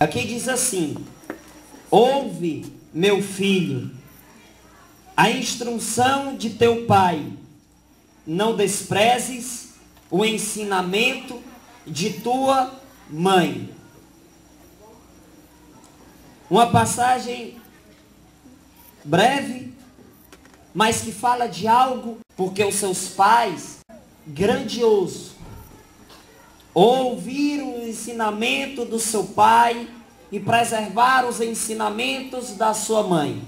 Aqui diz assim: ouve, meu filho, a instrução de teu pai, não desprezes o ensinamento de tua mãe. Uma passagem breve, mas que fala de algo, porque os seus pais, grandioso, ouvir o ensinamento do seu pai e preservar os ensinamentos da sua mãe.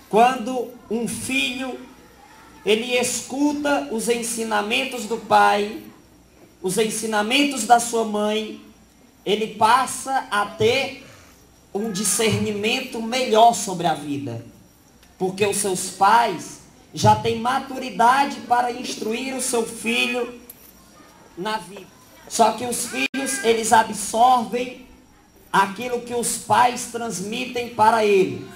Quando um filho, ele escuta os ensinamentos do pai, os ensinamentos da sua mãe, ele passa a ter um discernimento melhor sobre a vida. Porque os seus pais já têm maturidade para instruir o seu filho na vida. Só que os filhos, eles absorvem aquilo que os pais transmitem para ele.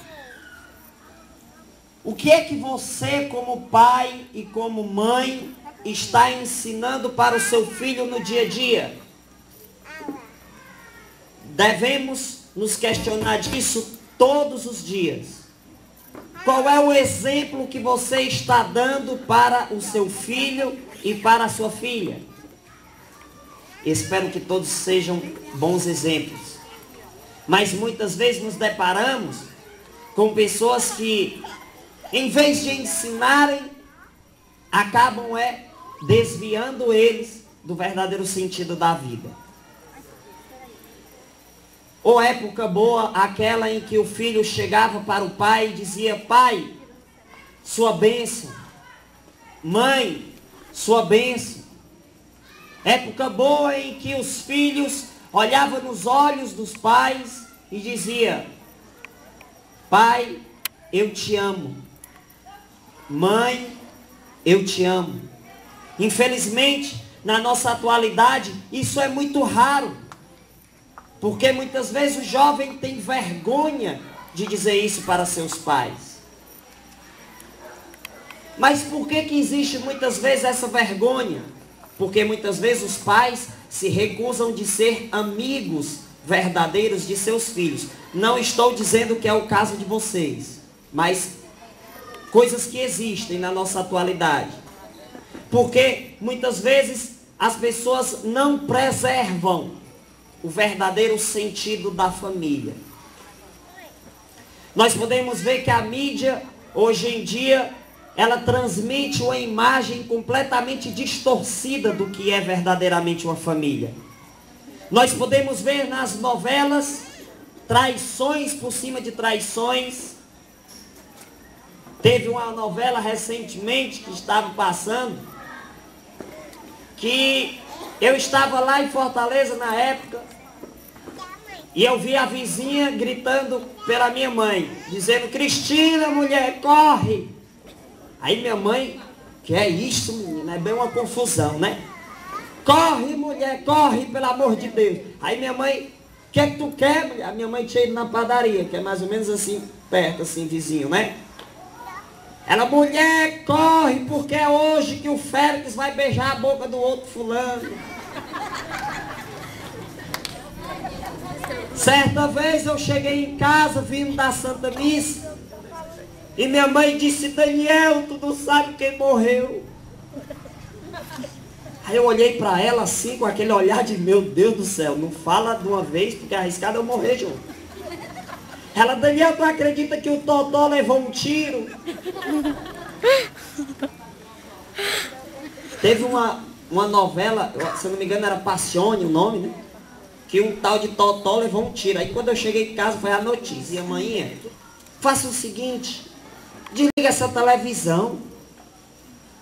O que é que você, como pai e como mãe, está ensinando para o seu filho no dia a dia? Devemos nos questionar disso todos os dias. Qual é o exemplo que você está dando para o seu filho e para a sua filha? Espero que todos sejam bons exemplos. Mas muitas vezes nos deparamos com pessoas que, em vez de ensinarem, acabam desviando eles do verdadeiro sentido da vida. Ou época boa, aquela em que o filho chegava para o pai e dizia: pai, sua bênção. Mãe, sua bênção. Época boa em que os filhos olhavam nos olhos dos pais e dizia: pai, eu te amo. Mãe, eu te amo. Infelizmente, na nossa atualidade, isso é muito raro. Porque muitas vezes o jovem tem vergonha de dizer isso para seus pais. Mas por que existe muitas vezes essa vergonha? Porque muitas vezes os pais se recusam de ser amigos verdadeiros de seus filhos. Não estou dizendo que é o caso de vocês, mas coisas que existem na nossa atualidade. Porque muitas vezes as pessoas não preservam o verdadeiro sentido da família. Nós podemos ver que a mídia, hoje em dia, ela transmite uma imagem completamente distorcida do que é verdadeiramente uma família. Nós podemos ver nas novelas traições por cima de traições. Teve uma novela recentemente que estava passando, que eu estava lá em Fortaleza na época, e eu vi a vizinha gritando pela minha mãe, dizendo: Cristina, mulher, corre! Aí minha mãe: que é isso, menina? É bem uma confusão, né? Corre, mulher, corre, pelo amor de Deus. Aí minha mãe: o que é que tu quer, mulher? A minha mãe tinha ido na padaria, que é mais ou menos assim, perto, assim, vizinho, né? Ela: mulher, corre, porque é hoje que o Félix vai beijar a boca do outro fulano. Certa vez eu cheguei em casa, vindo da Santa Missa, e minha mãe disse: Daniel, tu não sabe quem morreu. Aí eu olhei para ela assim, com aquele olhar de: meu Deus do céu, não fala de uma vez, porque é arriscado eu morrer junto. Ela: Daniel, tu acredita que o Totó levou um tiro? Teve uma novela, se eu não me engano era Passione o nome, né? Que um tal de Totó levou um tiro. Aí quando eu cheguei em casa foi a notícia: e amanhã, faça o seguinte, desliga essa televisão,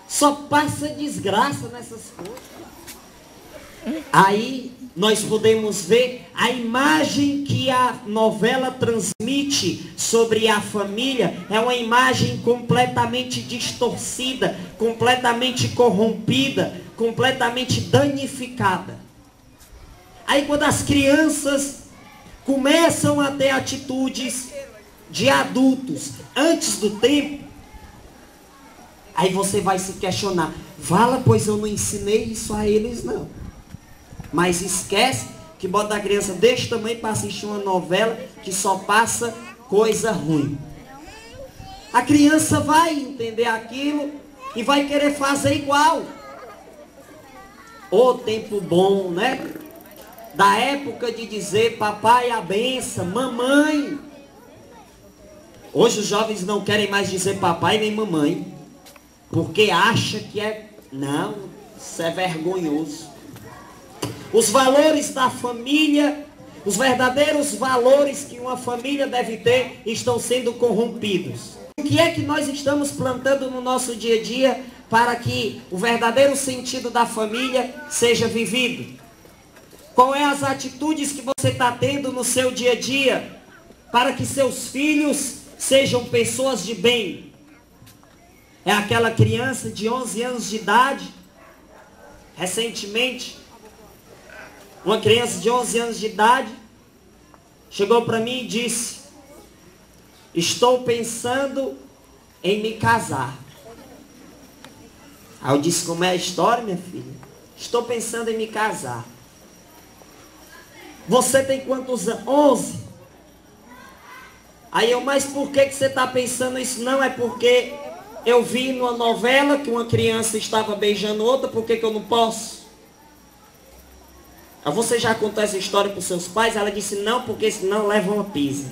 só passa desgraça nessas coisas. Aí nós podemos ver a imagem que a novela transmite sobre a família. É uma imagem completamente distorcida, completamente corrompida, completamente danificada. Aí quando as crianças começam a ter atitudes de adultos antes do tempo, aí você vai se questionar: Vala, pois eu não ensinei isso a eles não. Mas esquece que bota a criança deste tamanho para assistir uma novela que só passa coisa ruim. A criança vai entender aquilo e vai querer fazer igual. Ô tempo bom, né? Da época de dizer papai a benção, mamãe. Hoje os jovens não querem mais dizer papai nem mamãe, porque acha que é... Não, isso é vergonhoso. Os valores da família, os verdadeiros valores que uma família deve ter, estão sendo corrompidos. O que é que nós estamos plantando no nosso dia a dia para que o verdadeiro sentido da família seja vivido? Qual é as atitudes que você está tendo no seu dia a dia para que seus filhos sejam pessoas de bem? É aquela criança de 11 anos de idade, recentemente, uma criança de 11 anos de idade chegou para mim e disse: estou pensando em me casar. Aí eu disse: como é a história, minha filha? Estou pensando em me casar. Você tem quantos anos? 11. Aí eu: mas por que você está pensando isso? Não, é porque eu vi numa novela que uma criança estava beijando outra, por que eu não posso? Aí você já contou essa história para os seus pais? Ela disse: não, porque senão leva uma pisa.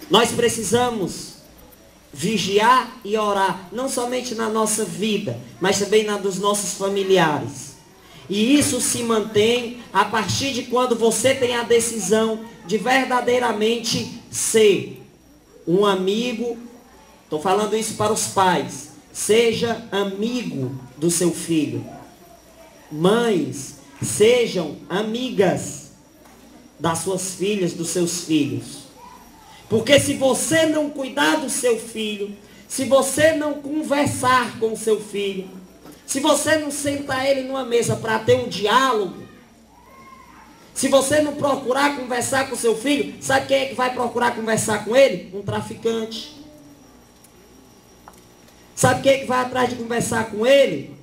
Nós precisamos vigiar e orar, não somente na nossa vida, mas também na dos nossos familiares. E isso se mantém a partir de quando você tem a decisão de verdadeiramente ser um amigo. Estou falando isso para os pais. Seja amigo do seu filho. Mães, sejam amigas das suas filhas, dos seus filhos. Porque se você não cuidar do seu filho, se você não conversar com o seu filho, se você não sentar ele numa mesa para ter um diálogo, se você não procurar conversar com o seu filho, sabe quem é que vai procurar conversar com ele? Um traficante. Sabe quem é que vai atrás de conversar com ele?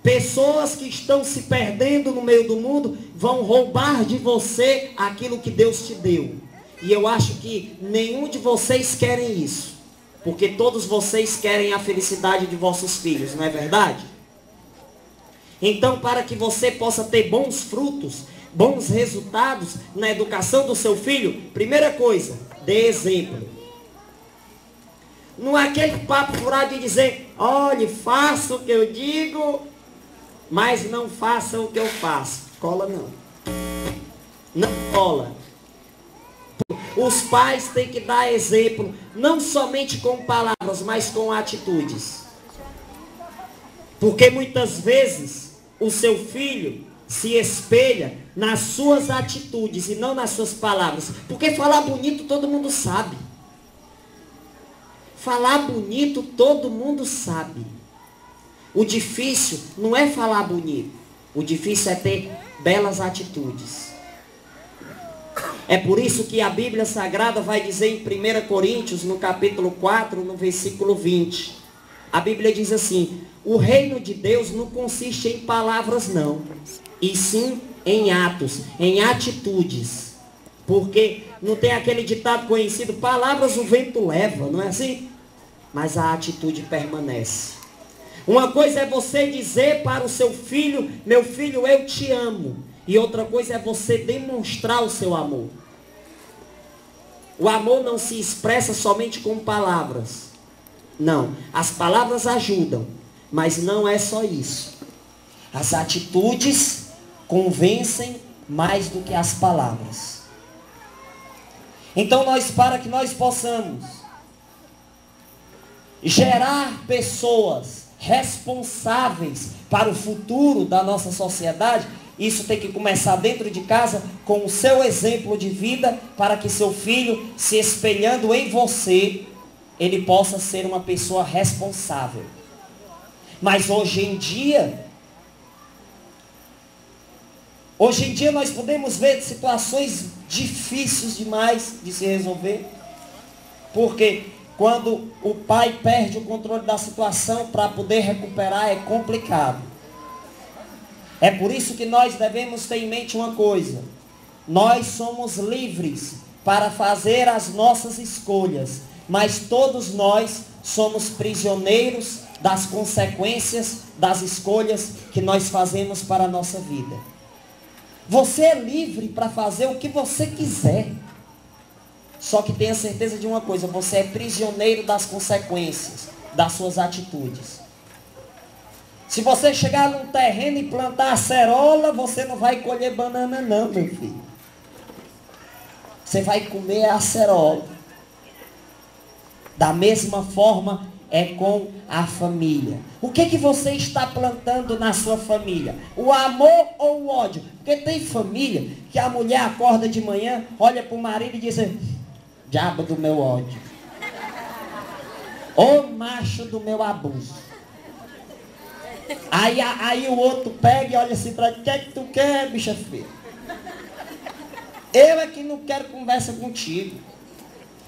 Pessoas que estão se perdendo no meio do mundo vão roubar de você aquilo que Deus te deu. E eu acho que nenhum de vocês querem isso. Porque todos vocês querem a felicidade de vossos filhos, não é verdade? Então, para que você possa ter bons frutos, bons resultados na educação do seu filho, primeira coisa, dê exemplo. Não é aquele papo furado de dizer: olhe, faça o que eu digo, mas não faça o que eu faço. Cola não. Não cola. Os pais têm que dar exemplo, não somente com palavras, mas com atitudes. Porque muitas vezes o seu filho se espelha nas suas atitudes e não nas suas palavras. Porque falar bonito todo mundo sabe. Falar bonito todo mundo sabe. O difícil não é falar bonito. O difícil é ter belas atitudes. É por isso que a Bíblia Sagrada vai dizer em 1 Coríntios, no capítulo 4, no versículo 20. A Bíblia diz assim: o reino de Deus não consiste em palavras não, e sim em atos, em atitudes. Porque não tem aquele ditado conhecido: palavras o vento leva, não é assim? Mas a atitude permanece. Uma coisa é você dizer para o seu filho: meu filho, eu te amo. E outra coisa é você demonstrar o seu amor. O amor não se expressa somente com palavras. Não, as palavras ajudam, mas não é só isso. As atitudes convencem mais do que as palavras. Então para que nós possamos gerar pessoas responsáveis para o futuro da nossa sociedade, isso tem que começar dentro de casa, com o seu exemplo de vida, para que seu filho, se espelhando em você, ele possa ser uma pessoa responsável. Mas hoje em dia nós podemos ver situações difíceis demais de se resolver. Porque quando o pai perde o controle da situação, para poder recuperar é complicado. É por isso que nós devemos ter em mente uma coisa: nós somos livres para fazer as nossas escolhas, mas todos nós somos prisioneiros das consequências das escolhas que nós fazemos para a nossa vida. Você é livre para fazer o que você quiser. Só que tenha certeza de uma coisa: você é prisioneiro das consequências das suas atitudes. Se você chegar num terreno e plantar acerola, você não vai colher banana não, meu filho. Você vai comer a acerola. Da mesma forma é com a família. O que você está plantando na sua família? O amor ou o ódio? Porque tem família que a mulher acorda de manhã, olha para o marido e diz: diabo do meu ódio. Ô macho do meu abuso. Aí o outro pega e olha assim para ele: o que é que tu quer, bicha feia? Eu é que não quero conversa contigo.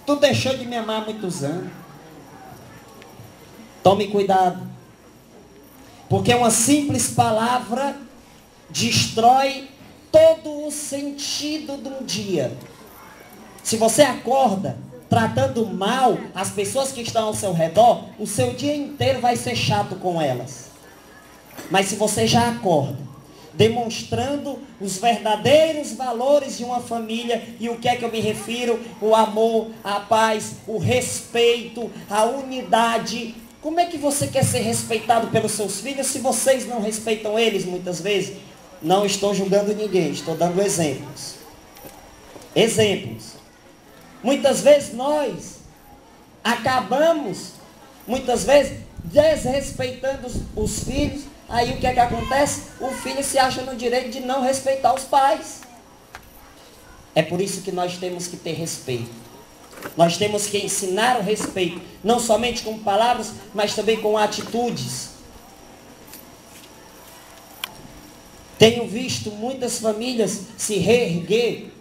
Tu deixou de me amar há muitos anos. Tome cuidado. Porque uma simples palavra destrói todo o sentido de um dia. Se você acorda tratando mal as pessoas que estão ao seu redor, o seu dia inteiro vai ser chato com elas. Mas se você já acorda demonstrando os verdadeiros valores de uma família, e o que é que eu me refiro? O amor, a paz, o respeito, a unidade. Como é que você quer ser respeitado pelos seus filhos se vocês não respeitam eles muitas vezes? Não estou julgando ninguém, estou dando exemplos. Exemplos. Muitas vezes nós acabamos, desrespeitando os filhos. Aí o que é que acontece? O filho se acha no direito de não respeitar os pais. É por isso que nós temos que ter respeito. Nós temos que ensinar o respeito, não somente com palavras, mas também com atitudes. Tenho visto muitas famílias se reerguer,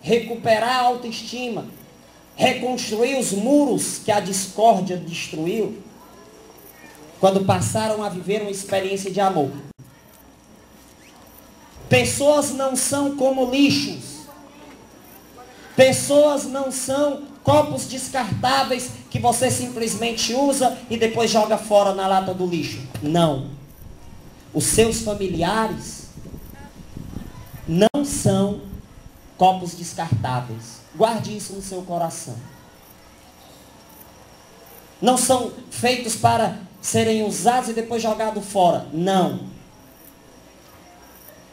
recuperar a autoestima, reconstruir os muros que a discórdia destruiu, quando passaram a viver uma experiência de amor. Pessoas não são como lixos. Pessoas não são copos descartáveis que você simplesmente usa e depois joga fora na lata do lixo. Não. Os seus familiares não são copos descartáveis. Guarde isso no seu coração. Não são feitos para serem usados e depois jogados fora. Não.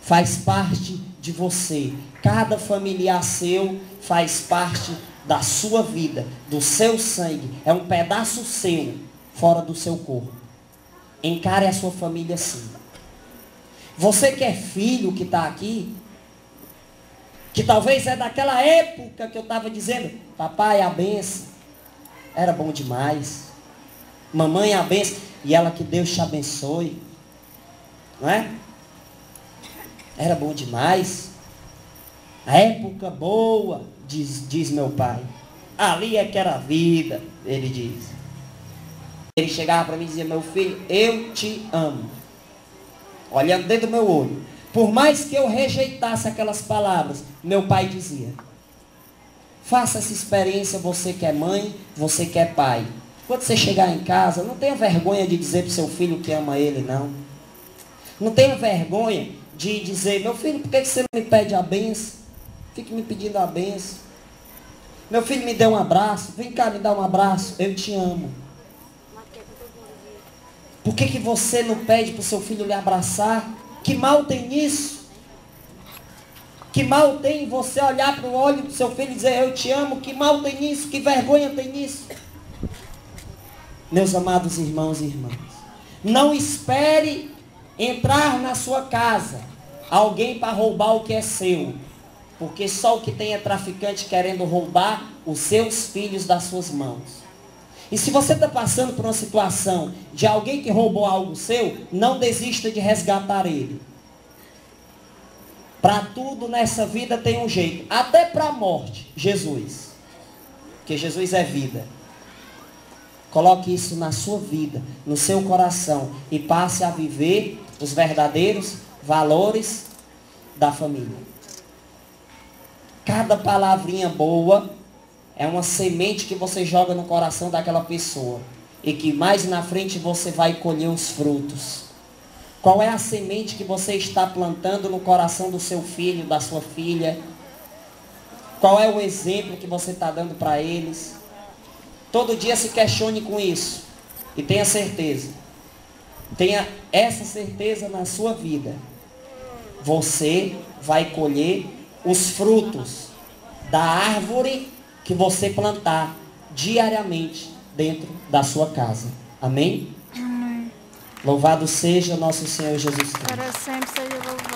Faz parte de você. Cada familiar seu faz parte da sua vida, do seu sangue. É um pedaço seu, fora do seu corpo. Encare a sua família assim. Você que é filho que está aqui, que talvez é daquela época que eu estava dizendo: papai, a benção, era bom demais. Mamãe, a benção, e ela: que Deus te abençoe. Não é? Era bom demais. A época boa, diz meu pai. Ali é que era a vida, ele diz. Ele chegava para mim e dizia: meu filho, eu te amo. Olhando dentro do meu olho. Por mais que eu rejeitasse aquelas palavras, meu pai dizia: faça essa experiência, você que é mãe, você que é pai. Quando você chegar em casa, não tenha vergonha de dizer para o seu filho que ama ele, não. Não tenha vergonha de dizer: meu filho, por que você não me pede a benção? Fique me pedindo a benção. Meu filho, me dê um abraço. Vem cá, me dá um abraço. Eu te amo. Por que você não pede para o seu filho lhe abraçar? Que mal tem nisso? Que mal tem você olhar para o olho do seu filho e dizer: eu te amo? Que mal tem nisso? Que vergonha tem nisso? Meus amados irmãos e irmãs, não espere entrar na sua casa alguém para roubar o que é seu. Porque só o que tem é traficante querendo roubar os seus filhos das suas mãos. E se você está passando por uma situação de alguém que roubou algo seu, não desista de resgatar ele. Para tudo nessa vida tem um jeito. Até para a morte, Jesus. Porque Jesus é vida. Coloque isso na sua vida, no seu coração, e passe a viver os verdadeiros valores da família. Cada palavrinha boa é uma semente que você joga no coração daquela pessoa e que mais na frente você vai colher os frutos. Qual é a semente que você está plantando no coração do seu filho, da sua filha? Qual é o exemplo que você está dando para eles? Todo dia se questione com isso e tenha certeza. Tenha essa certeza na sua vida. Você vai colher os frutos da árvore que você plantar diariamente dentro da sua casa. Amém? Amém. Louvado seja nosso Senhor Jesus Cristo. Para sempre seja louvado.